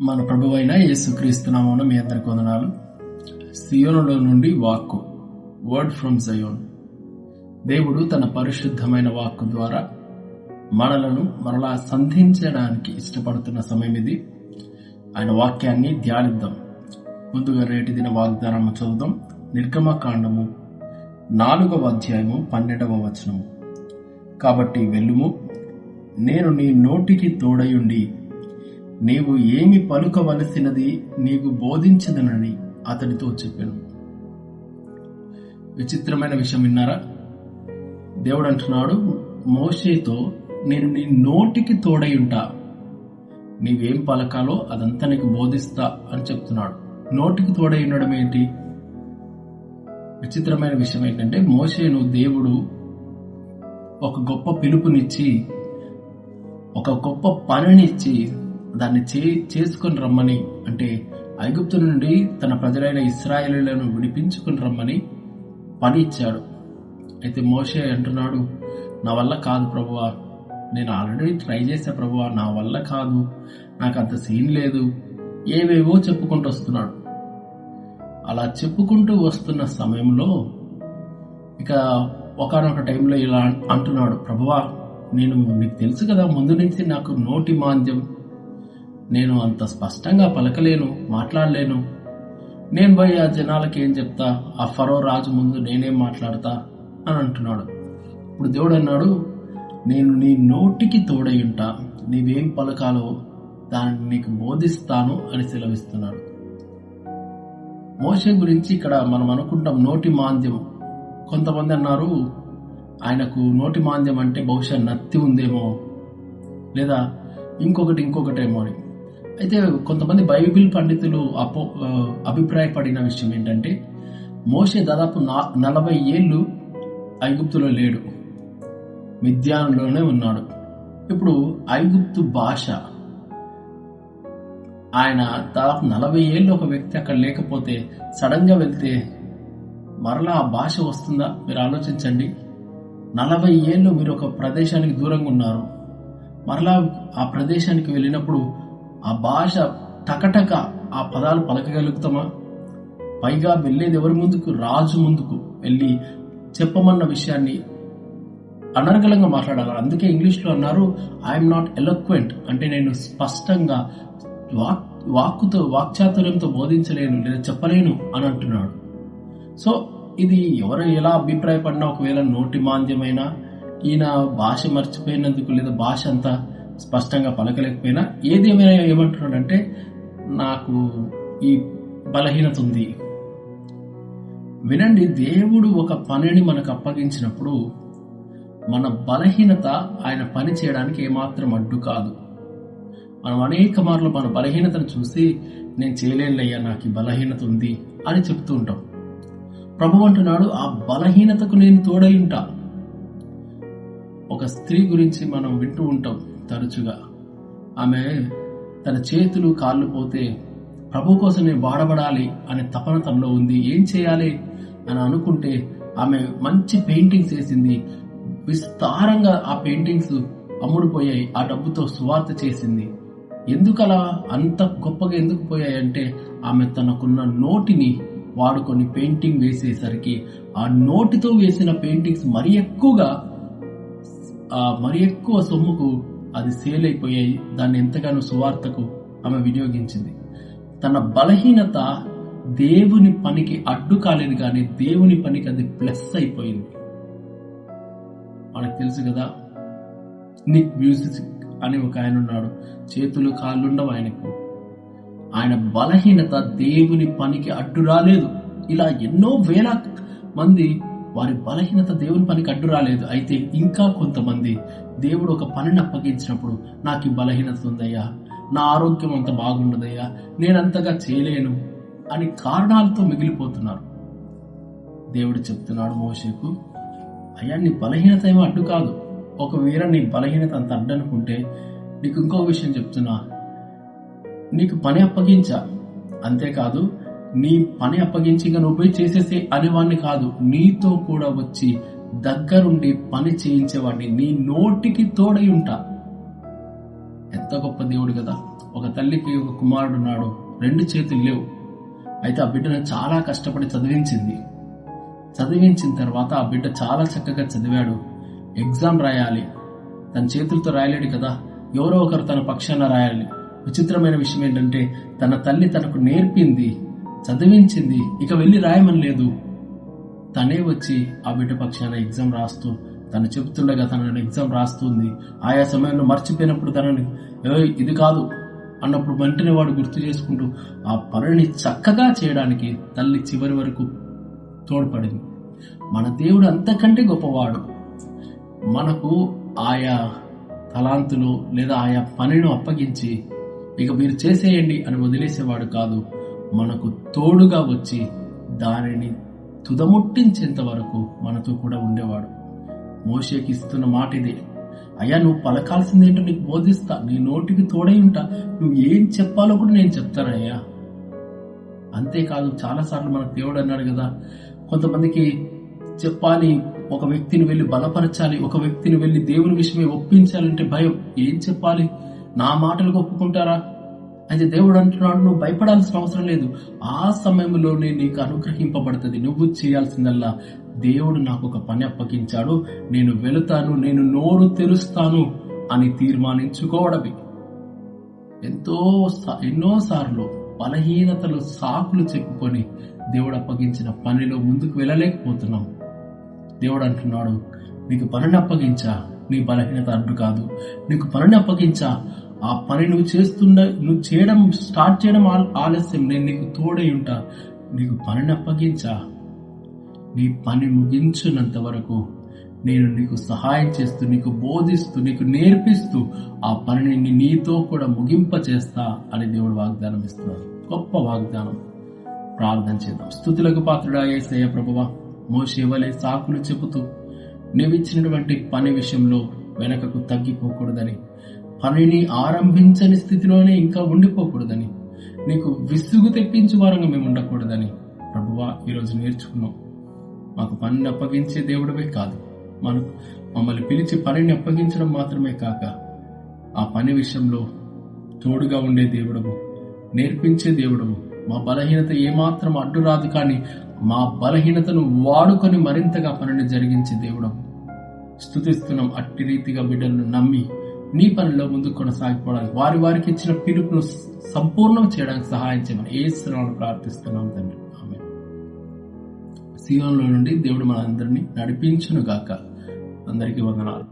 మన ప్రభువైన యేసుక్రీస్తు నామమున మీ అందరికి వందనాలు. సియోనులో నుండి వాక్కు, వర్డ్ ఫ్రమ్ జయోన్. దేవుడు తన పరిశుద్ధమైన వాక్కు ద్వారా మనలను మరలా సంధించడానికి ఇష్టపడుతున్న సమయం ఇది. ఆయన వాక్యాన్ని ధ్యానిద్దాం. ముందుగా నేటి దిన వాగ్దానం చదువుదాం. నిర్గమకాండము 4వ అధ్యాయము 12వ వచనము. కాబట్టి వెళ్ళుము, నేను నీ నోటికి తోడయుండి నీవు ఏమి పలుకవలసినది నీకు బోధించదనని అతడితో చెప్పాను. విచిత్రమైన విషయం విన్నారా? దేవుడు అంటున్నాడు మోషేతో, నేను నీ నోటికి తోడయుంటా, నీవేం పలకాలో అదంతా నీకు బోధిస్తా అని చెప్తున్నాడు. నోటికి తోడై ఉండడం ఏంటి? విచిత్రమైన విషయం ఏంటంటే, మోషేను దేవుడు ఒక గొప్ప పిలుపునిచ్చి, ఒక గొప్ప పనినిచ్చి దాన్ని చేసుకొని రమ్మని, అంటే ఐగుప్తు నుండి తన ప్రజలైన ఇశ్రాయేలీయులను విడిపించుకుని రమ్మని పని ఇచ్చాడు. అయితే మోషే అంటున్నాడు, నా వల్ల కాదు ప్రభువా, నేను ఆల్రెడీ ట్రై చేసా ప్రభువా, నా వల్ల కాదు, నాకు అంత సీన్ లేదు, ఏవేవో చెప్పుకుంటూ వస్తున్నాడు. అలా చెప్పుకుంటూ వస్తున్న సమయంలో ఇక ఒకానొక టైంలో ఇలా అంటున్నాడు, ప్రభువా నేను నీకు తెలుసు కదా, ముందు నుంచి నాకు నోటి మాంద్యం, నేను అంత స్పష్టంగా పలకలేను, మాట్లాడలేను, నేను పోయి ఆ జనాలకి ఏం చెప్తా, ఆ ఫరో రాజు ముందు నేనేం మాట్లాడతా అని అంటున్నాడు. ఇప్పుడు దేవుడు అన్నాడు, నేను నీ నోటికి తోడై ఉంటా, నీవేం పలకాలో దాన్ని నీకు బోధిస్తాను అని సెలవిస్తున్నాడు. మోషే గురించి ఇక్కడ మనం అనుకుంటాం నోటి మాంద్యం. కొంతమంది అన్నారు ఆయనకు నోటి మాంద్యం అంటే బహుశా నత్తి ఉందేమో, లేదా ఇంకొకటేమో అని. అయితే కొంతమంది బైబిల్ పండితులు అభిప్రాయపడిన విషయం ఏంటంటే, మోషే దాదాపు 40 ఏళ్ళు ఐగుప్తులో లేడు, మిద్యానులోనే ఉన్నాడు. ఇప్పుడు ఐగుప్తు భాష, ఆయన దాదాపు 40 ఏళ్ళు ఒక వ్యక్తి అక్కడ లేకపోతే సడన్ గా వెళ్తే మరలా ఆ భాష వస్తుందా? మీరు ఆలోచించండి. 40 ఏళ్ళు మీరు ఒక ప్రదేశానికి దూరంగా ఉన్నారు, మరలా ఆ ప్రదేశానికి వెళ్ళినప్పుడు ఆ భాష టకటక ఆ పదాలు పలకగలుగుతామా? పైగా వెళ్ళేది ఎవరి ముందుకు? రాజు ముందుకు వెళ్ళి చెప్పమన్న విషయాన్ని అనర్గళంగా మాట్లాడాలి. అందుకే ఇంగ్లీష్లో అన్నారు, ఐఎమ్ నాట్ ఎలోక్వెంట్, అంటే నేను స్పష్టంగా వాక్చాతుర్యంతో బోధించలేను లేదా చెప్పలేను అని అంటున్నాడు. సో ఇది ఎవరు ఎలా అభిప్రాయపడినా, ఒకవేళ నోటి మాంద్యమైనా, ఈయన భాష మర్చిపోయినందుకు లేదా భాష అంతా స్పష్టంగా పలకలేకపోయినా, ఏదేమైనా ఏమంటున్నాడంటే నాకు ఈ బలహీనత ఉంది. వినండి, దేవుడు ఒక పనిని మనకు అప్పగించినప్పుడు మన బలహీనత ఆయన పని చేయడానికి ఏమాత్రం అడ్డు కాదు. మనం అనేక మార్లు మన బలహీనతను చూసి నేను చేయలేనులయ్యా, నాకు ఈ బలహీనత ఉంది అని చెప్తూ ఉంటాం. ప్రభు అంటున్నాడు, ఆ బలహీనతకు నేను తోడై ఉంటా. ఒక స్త్రీ గురించి మనం వింటూ ఉంటాం తరచుగా. ఆమె తన చేతులు కాళ్ళు పోతే ప్రభు కోసం నేను వాడబడాలి అనే తపన తనలో ఉంది. ఏం చేయాలి అని అనుకుంటే ఆమె మంచి పెయింటింగ్స్ వేసింది, విస్తారంగా ఆ పెయింటింగ్స్ అమ్ముడుపోయాయి, ఆ డబ్బుతో సువార్త చేసింది. ఎందుకలా అంత గొప్పగా ఎందుకు పోయాయంటే, ఆమె తనకున్న నోటిని వాడుకొని పెయింటింగ్ వేసేసరికి ఆ నోటితో వేసిన పెయింటింగ్స్ మరీ ఎక్కువ సొమ్ముకు అది సేల్ అయిపోయాయి. దాన్ని ఎంతగానో సువార్తకు ఆమె వినియోగించింది. తన బలహీనత దేవుని పనికి అడ్డు కాలేదు, కానీ దేవుని పనికి అది ప్లస్ అయిపోయింది. మనకు తెలుసు కదా, నిక్ మ్యూజిక్ అని ఒక ఆయన ఉన్నాడు, చేతులు కాళ్ళుండవు ఆయనకు. ఆయన బలహీనత దేవుని పనికి అడ్డు రాలేదు. ఇలా ఎన్నో వేల మంది వారి బలహీనత దేవుని పనికి అడ్డు రాలేదు. అయితే ఇంకా కొంతమంది దేవుడు ఒక పనిని అప్పగించినప్పుడు, నాకు ఈ బలహీనత ఉందయ్యా, నా ఆరోగ్యం అంత బాగుండదయ్యా, నేనంతగా చేయలేను అని కారణాలతో మిగిలిపోతున్నారు. దేవుడు చెప్తున్నాడు మోషేకు, అయ్యా నీ బలహీనత ఏమో అడ్డు కాదు. ఒకవేళ నీ బలహీనత అంత అడ్డు అనుకుంటే, నీకు ఇంకో విషయం చెప్తున్నా, నీకు పని అప్పగించా, అంతేకాదు నీ పని అప్పగించి ఇంకా నువ్వు పోయి చేసేసే అనేవాడిని కాదు, నీతో కూడా వచ్చి దగ్గరుండి పని చేయించేవాడిని నీ నోటికి తోడై ఉంటా. ఎంత గొప్ప దేవుడు కదా. ఒక తల్లికి ఒక కుమారుడు ఉన్నాడు, 2 చేతులు లేవు. అయితే ఆ బిడ్డను చాలా కష్టపడి చదివించిన తర్వాత ఆ బిడ్డ చాలా చక్కగా చదివాడు. ఎగ్జామ్ రాయాలి, తన చేతులతో రాయలేడు కదా, ఎవరో ఒకరు తన పక్షాన రాయాలి. విచిత్రమైన విషయం ఏంటంటే తన తల్లి తనకు నేర్పింది, చదివించింది, ఇక వెళ్ళి రాయమని లేదు. తనే వచ్చి ఆ బిడ్డ పక్షాన ఎగ్జామ్ రాస్తూ, తను చెబుతుండగా తన ఎగ్జామ్ రాస్తుంది. ఆయా సమయంలో మర్చిపోయినప్పుడు తనని ఇది కాదు అన్నప్పుడు వెంటనే వాడు గుర్తు చేసుకుంటూ ఆ పనిని చక్కగా చేయడానికి తల్లి చివరి వరకు తోడ్పడింది. మన దేవుడు అంతకంటే గొప్పవాడు. మనకు ఆయా తలాంతులు లేదా ఆయా పనిని అప్పగించి ఇక మీరు చేసేయండి అని వదిలేసేవాడు కాదు. మనకు తోడుగా వచ్చి దానిని తుదముట్టించేంత వరకు మనతో కూడా ఉండేవాడు. మోషేకి ఇస్తున్న మాట ఇదే, అయ్యా నువ్వు పలకాల్సిందేంటో నీకు బోధిస్తా, నీ నోటికి తోడై ఉంటా, నువ్వు ఏం చెప్పాలో కూడా నేను చెప్తానయ్యా. అంతేకాదు చాలాసార్లు మనకు దేవుడు అన్నాడు కదా, కొంతమందికి చెప్పాలి, ఒక వ్యక్తిని వెళ్ళి బలపరచాలి, ఒక వ్యక్తిని వెళ్ళి దేవుని విషయమే ఒప్పించాలంటే భయం. ఏం చెప్పాలి, నా మాటలకు ఒప్పుకుంటారా? అయితే దేవుడు అంటున్నాడు, నువ్వు భయపడాల్సిన అవసరం లేదు, ఆ సమయంలోనే నీకు అనుగ్రహింపబడుతుంది. నువ్వు చేయాల్సిందల్లా, దేవుడు నాకు ఒక పని అప్పగించాడు, నేను వెళుతాను, నేను నోరు తెరుస్తాను అని తీర్మానించుకోవడమే. ఎన్నోసార్లు బలహీనతలు సాకులు చెప్పుకొని దేవుడు అప్పగించిన పనిలో ముందుకు వెళ్ళలేకపోతున్నాం. దేవుడు అంటున్నాడు, నీకు పనిని అప్పగించా, నీ బలహీనత అడ్డు కాదు. నీకు పనిని అప్పగించా, ఆ పని నువ్వు చేయడం స్టార్ట్ చేయడం ఆలస్యం, నేను నీకు తోడై ఉంటా. నీకు పనిని అప్పగించా, నీ పని ముగించున్నంత వరకు నేను నీకు సహాయం చేస్తూ, నీకు బోధిస్తూ, నీకు నేర్పిస్తూ ఆ పనిని నీతో కూడా ముగింప చేస్తా అని దేవుడు వాగ్దానం ఇస్తున్నాడు. గొప్ప వాగ్దానం. ప్రార్థన చేద్దాం. స్తుతులకు పాత్రుడా యేసయ్య ప్రభువా, మోషే వలె సాకులు చెబుతూ నీవిచ్చినటువంటి పని విషయంలో వెనకకు తగ్గిపోకూడదని, పనిని ఆరంభించని స్థితిలోనే ఇంకా ఉండిపోకూడదని, నీకు విసుగు తెప్పించే వారంగా మేము ఉండకూడదని ప్రభువా ఈరోజు నేర్చుకున్నాం. మాకు పనిని అప్పగించే దేవుడమే కాదు, మమ్మల్ని పిలిచి పనిని అప్పగించడం మాత్రమే కాక ఆ పని విషయంలో తోడుగా ఉండే దేవుడము, నేర్పించే దేవుడము. మా బలహీనత ఏమాత్రం అడ్డు రాదు, కానీ మా బలహీనతను వాడుకొని మరింతగా పనిని జరిగించే దేవుడము. స్తుతిస్తున్నాం. అట్టి రీతిగా బిడ్డలను నమ్మి నీ పనిలో ముందుకు కొనసాగిపోవడానికి, వారికి ఇచ్చిన పిలుపును సంపూర్ణం చేయడానికి సహాయం చేయమని యేసునామములో ప్రార్థిస్తున్నాం తండ్రి. ఆమేన్. సీయోనులో నుండి దేవుడు మనందరినీ నడిపించును గాక. అందరికీ వందనాలు.